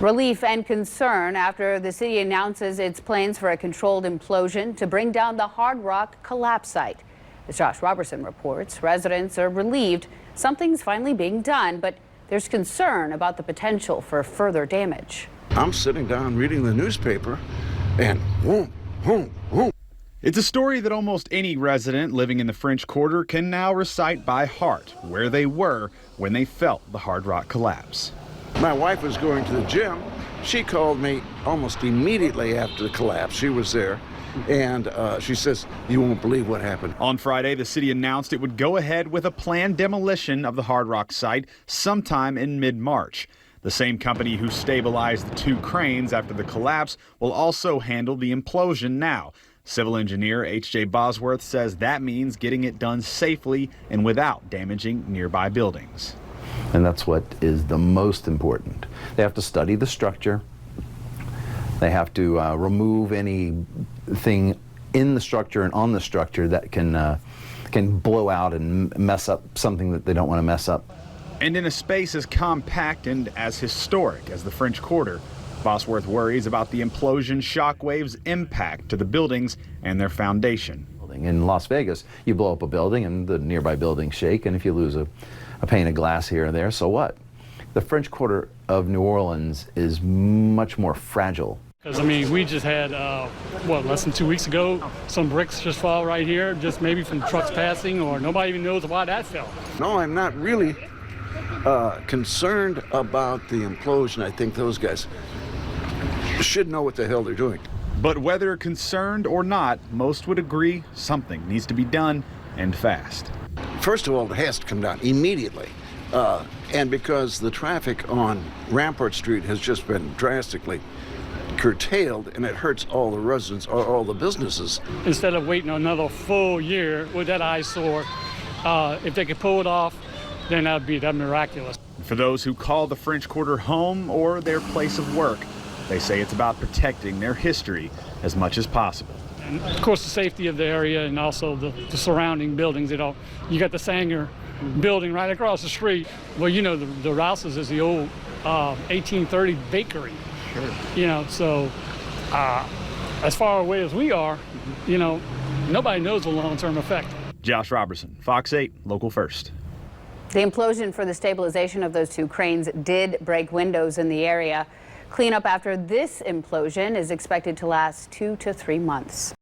Relief and concern after the city announces its plans for a controlled implosion to bring down the Hard Rock collapse site. As Josh Robertson reports, residents are relieved something's finally being done, but there's concern about the potential for further damage. I'm sitting down reading the newspaper and whoom, whoom, whoom. It's a story that almost any resident living in the French Quarter can now recite by heart, where they were when they felt the Hard Rock collapse. My wife was going to the gym. She called me almost immediately after the collapse. She was there, and she says, "You won't believe what happened." On Friday, the city announced it would go ahead with a planned demolition of the Hard Rock site sometime in mid-March. The same company who stabilized the two cranes after the collapse will also handle the implosion now. Civil engineer HJ Bosworth says that means getting it done safely and without damaging nearby buildings. And that's what is the most important. They have to study the structure. They have to remove anything in the structure and on the structure that can blow out and mess up something that they don't want to mess up. And in a space as compact and as historic as the French Quarter, Bosworth worries about the implosion shockwave's impact to the buildings and their foundation. In Las Vegas, you blow up a building and the nearby buildings shake, and if you lose a pane of glass here or there, so what? The French Quarter of New Orleans is much more fragile. Because, I mean, we just had, less than 2 weeks ago, some bricks just fall right here, just maybe from trucks passing, or nobody even knows why that fell. No, I'm not really concerned about the implosion. I think those guys should know what the hell they're doing. But whether concerned or not, most would agree something needs to be done, and fast. First of all, it has to come down immediately. And because the traffic on Rampart Street has just been drastically curtailed, and it hurts all the residents or all the businesses. Instead of waiting another full year with that eyesore, if they could pull it off, then that'd be miraculous. For those who call the French Quarter home or their place of work, they say it's about protecting their history as much as possible. And of course, the safety of the area and also the surrounding buildings. You got the Sanger building right across the street. Well, you know, the Rouse's is the old 1830 bakery. Sure. So as far away as we are, nobody knows the long-term effect. Josh Robertson, Fox 8, Local First. The implosion for the stabilization of those two cranes did break windows in the area. Cleanup after this implosion is expected to last 2 to 3 months.